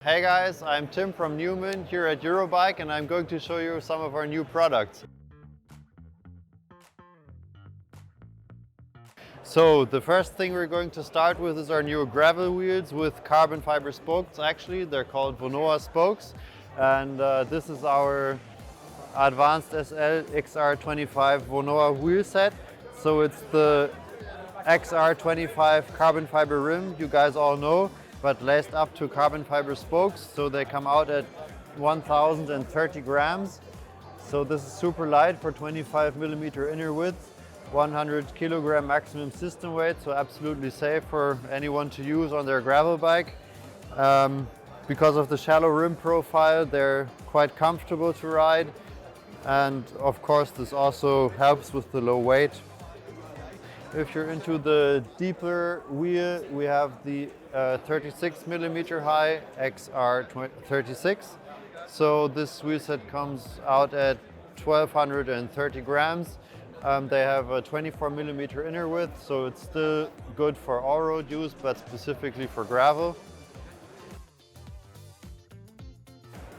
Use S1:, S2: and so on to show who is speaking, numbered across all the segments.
S1: Hey guys, I'm Tim from Newmen here at Eurobike, and I'm going to show you some of our new products. So the first thing we're going to start with is our new gravel wheels with carbon fiber spokes. Actually, they're called VONOA spokes, and this is our advanced SL X.R.25 VONOA wheel set. So it's the X.R.25 carbon fiber rim, you guys all know, but laced up to carbon fiber spokes, so they come out at 1030 grams. So this is super light for 25 millimeter inner width, 100 kilogram maximum system weight, so absolutely safe for anyone to use on their gravel bike. Because of the shallow rim profile, they're quite comfortable to ride, and of course this also helps with the low weight. If you're into the deeper wheel, we have the 36 millimeter high XR36. So this wheel set comes out at 1230 grams. They have a 24 millimeter inner width, so it's still good for all road use, but specifically for gravel.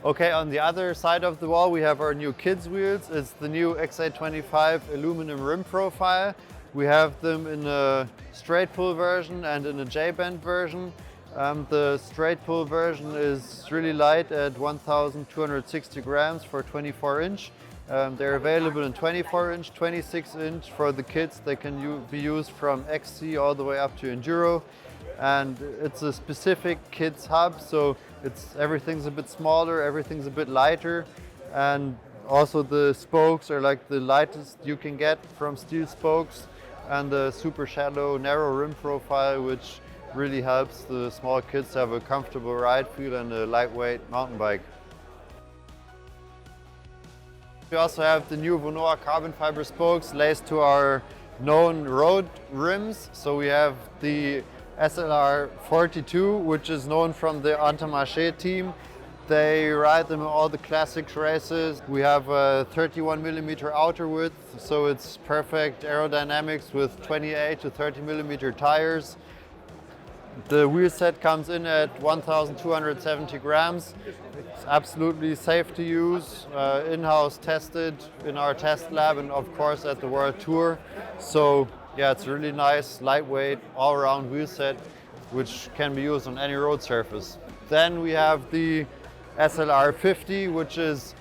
S1: Okay, on the other side of the wall we have our new kids wheels. It's the new X.R.25 aluminum rim profile. We have them in a straight pull version and in a J-bend version. The straight pull version is really light at 1260 grams for 24 inch. They're available in 24 inch, 26 inch for the kids. They can be used from XC all the way up to Enduro. And it's a specific kids hub, so everything's a bit smaller, everything's a bit lighter. And also the spokes are like the lightest you can get from steel spokes, and the super shallow, narrow rim profile, which really helps the small kids to have a comfortable ride feel and a lightweight mountain bike. We also have the new VONOA carbon fiber spokes laced to our known road rims. So we have the SLR42, which is known from the Interesse team. They ride them in all the classic races. We have a 31 millimeter outer width, so it's perfect aerodynamics with 28 to 30 millimeter tires. The wheel set comes in at 1270 grams. It's absolutely safe to use, in-house tested in our test lab and of course at the World Tour. So yeah, it's a really nice, lightweight, all-around wheel set which can be used on any road surface. Then we have the SLR50, which is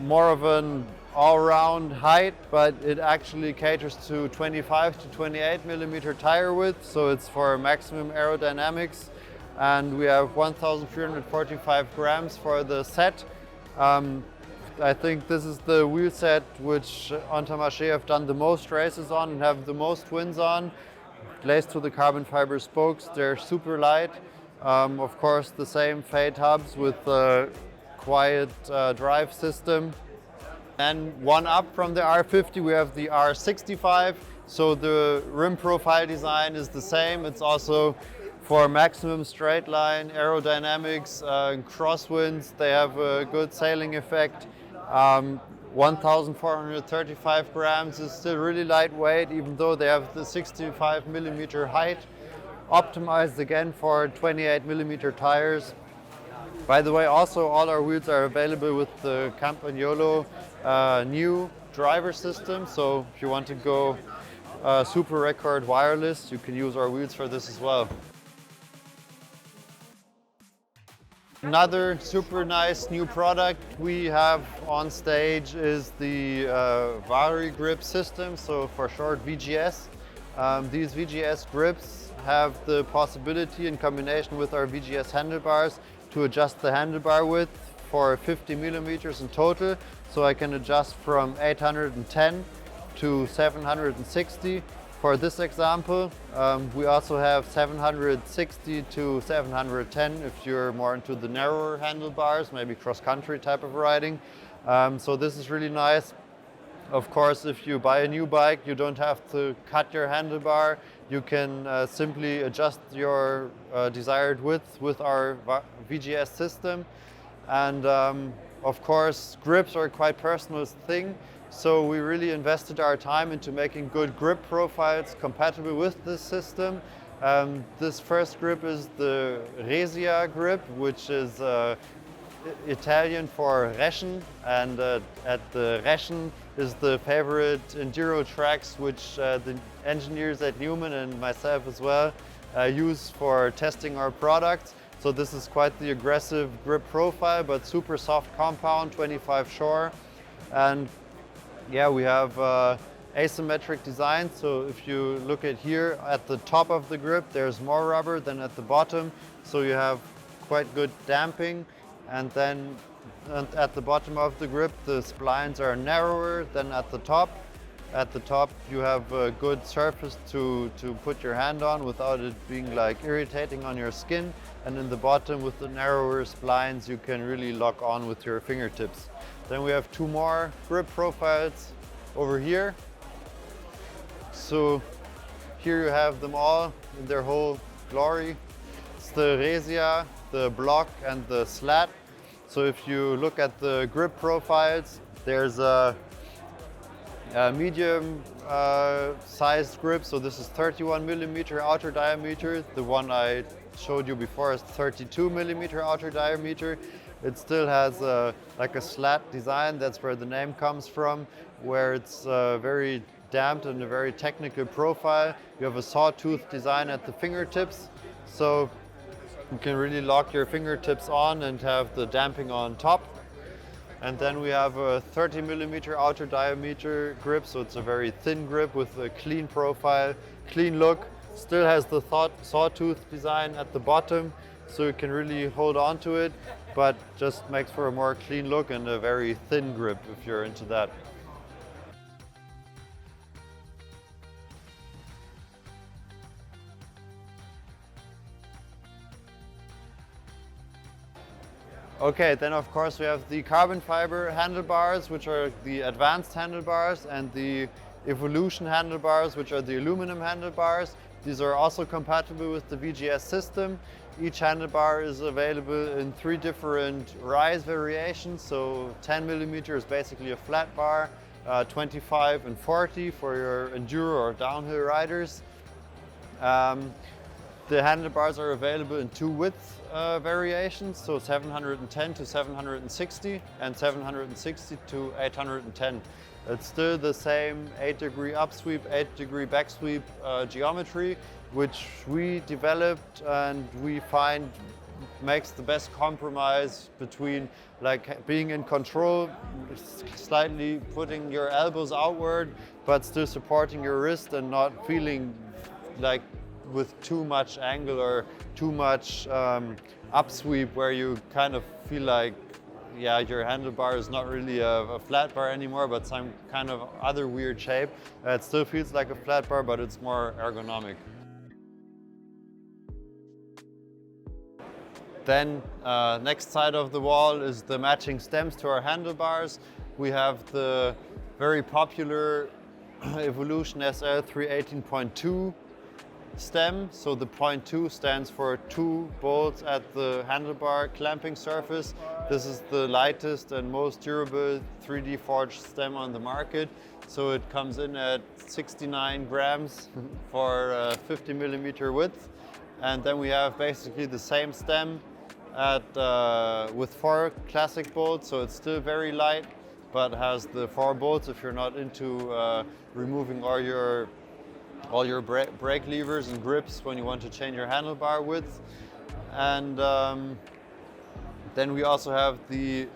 S1: more of an all-round height, but it actually caters to 25 to 28 millimeter tire width, so it's for maximum aerodynamics. And we have 1345 grams for the set. I think this is the wheel set which Interesse have done the most races on and have the most wins on. Laced to the carbon fiber spokes, they're super light. Of course, the same Fade hubs with the quiet drive system. And one up from the R50, we have the R65. So the rim profile design is the same. It's also for maximum straight line aerodynamics, crosswinds. They have a good sailing effect. 1435 grams is still really lightweight, even though they have the 65 millimeter height. Optimized again for 28 millimeter tires. By the way, also all our wheels are available with the Campagnolo new driver system. So if you want to go super record wireless, you can use our wheels for this as well. Another super nice new product we have on stage is the VariGrip System, so for short VGS. These VGS grips have the possibility, in combination with our VGS handlebars, to adjust the handlebar width for 50 millimeters in total. So I can adjust from 810 to 760 for this example. We also have 760 to 710 if you're more into the narrower handlebars, maybe cross-country type of riding. So this is really nice. Of course, if you buy a new bike, you don't have to cut your handlebar. You can simply adjust your desired width with our VGS system. And of course, grips are a quite personal thing. So we really invested our time into making good grip profiles compatible with this system. This first grip is the Resia grip, which is Italian for Reschen, and at the Reschen is the favorite enduro tracks which the engineers at Newmen and myself as well use for testing our products. So this is quite the aggressive grip profile, but super soft compound, 25 shore. And yeah, we have asymmetric design. So if you look at here, at the top of the grip, there's more rubber than at the bottom. So you have quite good damping. And then at the bottom of the grip, the splines are narrower than at the top. At the top, you have a good surface to put your hand on without it being like irritating on your skin. And in the bottom, with the narrower splines, you can really lock on with your fingertips. Then we have two more grip profiles over here. So here you have them all in their whole glory. It's the Resia, the block, and the slat. So if you look at the grip profiles, there's a medium sized grip. So this is 31 millimeter outer diameter. The one I showed you before is 32 millimeter outer diameter. It still has like a slat design. That's where the name comes from, where it's very damped and a very technical profile. You have a sawtooth design at the fingertips. So you can really lock your fingertips on and have the damping on top. And then we have a 30 millimeter outer diameter grip, so it's a very thin grip with a clean profile, clean look. Still has the sawtooth design at the bottom, so you can really hold on to it, but just makes for a more clean look and a very thin grip if you're into that. Okay, then of course we have the carbon fiber handlebars, which are the advanced handlebars, and the evolution handlebars, which are the aluminum handlebars. These are also compatible with the VGS system. Each handlebar is available in 3 different rise variations. So 10 millimeter is basically a flat bar, 25 and 40 for your enduro or downhill riders. The handlebars are available in 2 width variations, so 710 to 760 and 760 to 810. It's still the same 8-degree upsweep, 8-degree backsweep geometry, which we developed and we find makes the best compromise between like being in control, slightly putting your elbows outward, but still supporting your wrist and not feeling like with too much angle or too much upsweep where you kind of feel like, yeah, your handlebar is not really a flat bar anymore, but some kind of other weird shape. It still feels like a flat bar, but it's more ergonomic. Then next side of the wall is the matching stems to our handlebars. We have the very popular Evolution SL 318.2 stem. So the 0.2 stands for 2 bolts at the handlebar clamping surface. This is the lightest and most durable 3D forged stem on the market. So it comes in at 69 grams for 50 millimeter width. And then we have basically the same stem with 4 classic bolts. So it's still very light, but has the 4 bolts if you're not into removing all your brake levers and grips when you want to change your handlebar width. And then we also have the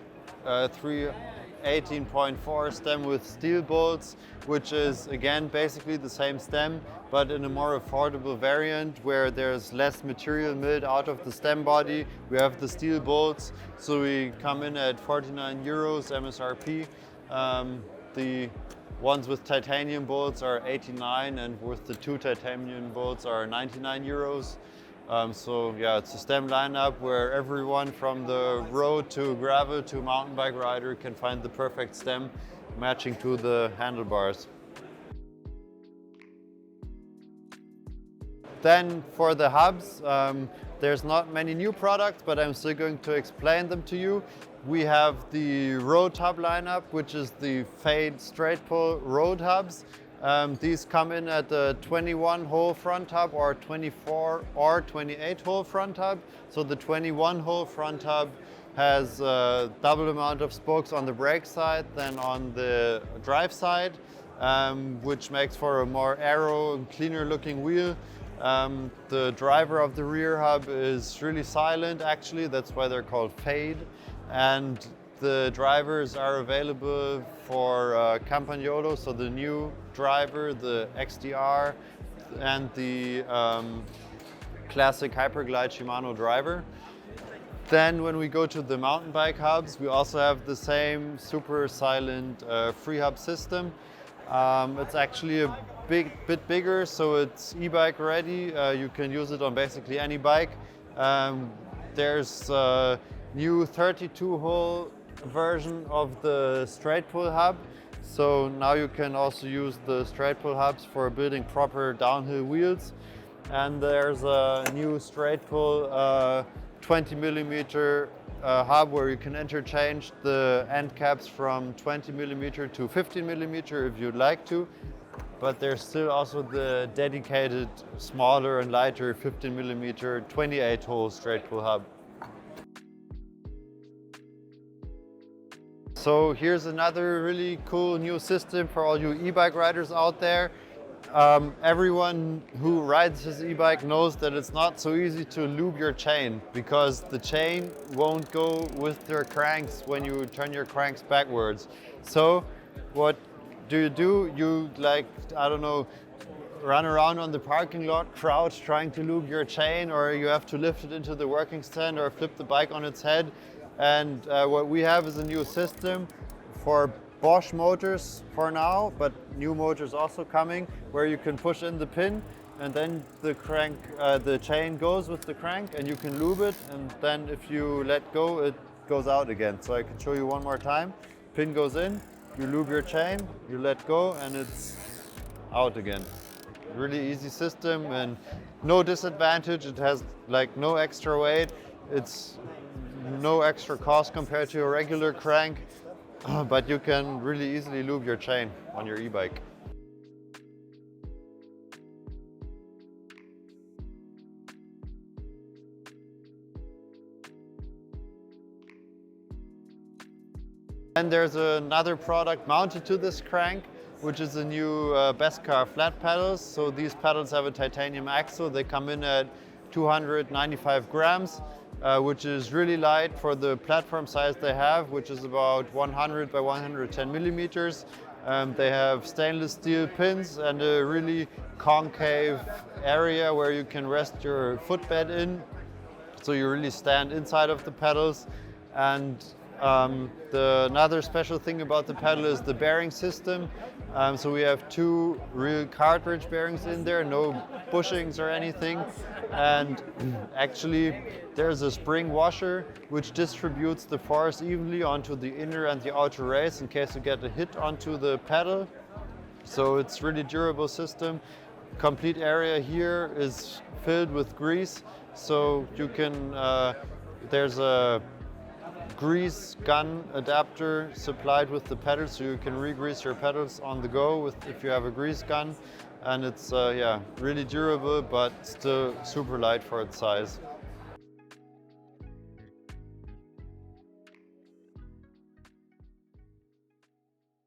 S1: 318.4 stem with steel bolts, which is again basically the same stem, but in a more affordable variant where there's less material milled out of the stem body. We have the steel bolts, so we come in at 49 euros MSRP. The ones with titanium bolts are 89, and with the 2 titanium bolts are 99 euros. So yeah, it's a stem lineup where everyone from the road to gravel to mountain bike rider can find the perfect stem matching to the handlebars. Then for the hubs, there's not many new products, but I'm still going to explain them to you. We have the road hub lineup, which is the Fade straight pull road hubs. These come in at the 21-hole front hub or 24 or 28-hole front hub. So the 21-hole front hub has a double amount of spokes on the brake side than on the drive side, which makes for a more aero and cleaner looking wheel. The driver of the rear hub is really silent actually, that's why they're called fade. And the drivers are available for Campagnolo, so the new driver, the XDR, and the classic Hyperglide Shimano driver. Then when we go to the mountain bike hubs, we also have the same super silent free hub system. It's actually a bit bigger, so it's e-bike ready. You can use it on basically any bike. There's a new 32-hole version of the straight pull hub. So now you can also use the straight pull hubs for building proper downhill wheels. And there's a new straight pull 20mm hub where you can interchange the end caps from 20mm to 15mm if you'd like to. But there's still also the dedicated smaller and lighter 15mm 28-hole straight pull hub. So here's another really cool new system for all you e-bike riders out there. Everyone who rides his e-bike knows that it's not so easy to lube your chain because the chain won't go with your cranks when you turn your cranks backwards. So what do? You I don't know, run around on the parking lot, crouch trying to lube your chain, or you have to lift it into the working stand or flip the bike on its head. And what we have is a new system for Bosch motors for now, but new motors also coming, where you can push in the pin and then the chain goes with the crank and you can lube it, and then if you let go, it goes out again. So I can show you one more time. Pin goes in, you lube your chain, you let go, and it's out again. Really easy system and no disadvantage. It has like no extra weight. It's no extra cost compared to a regular crank, but you can really easily lube your chain on your e-bike. And there's another product mounted to this crank, which is the new Beskar flat pedals. So these pedals have a titanium axle. They come in at 295 grams. Which is really light for the platform size they have, which is about 100 by 110 millimeters. They have stainless steel pins and a really concave area where you can rest your footbed in. So you really stand inside of the pedals. And another special thing about the pedal is the bearing system. So we have two real cartridge bearings in there, no bushings or anything. And actually there's a spring washer which distributes the force evenly onto the inner and the outer race in case you get a hit onto the pedal. So it's really durable system. Complete area here is filled with grease. So you can, there's a grease gun adapter supplied with the pedals, so you can re-grease your pedals on the go if you have a grease gun. And it's yeah, really durable, but still super light for its size.